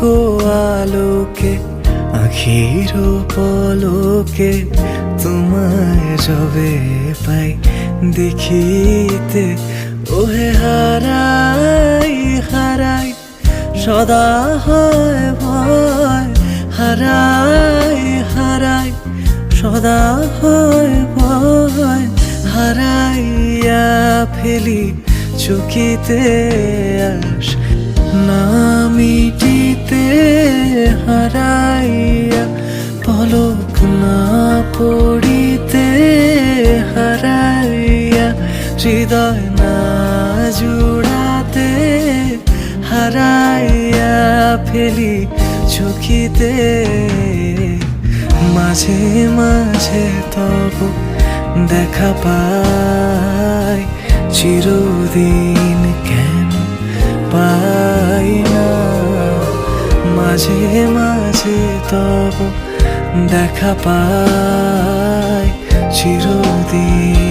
গো আলোকে আখির পলকে তোমায় যবে পাই দেখিতে, ওহে হারাই হারাই সদা হয় ভয়, হারাই হারাই সদা হয় ভয়, হারাইয়া ফেলি চকিতে আস না মিটিতে, হারাইয়া পলক না পড়িতে, হারাইয়া হৃদয় না জুড়াতে, হারাইয়া ফেলি চকিতে। মাঝে মাঝে তব দেখা পাই, চিরদিন কেন পাই না। মাঝে মাঝে তব দেখা পাই, চিরদিন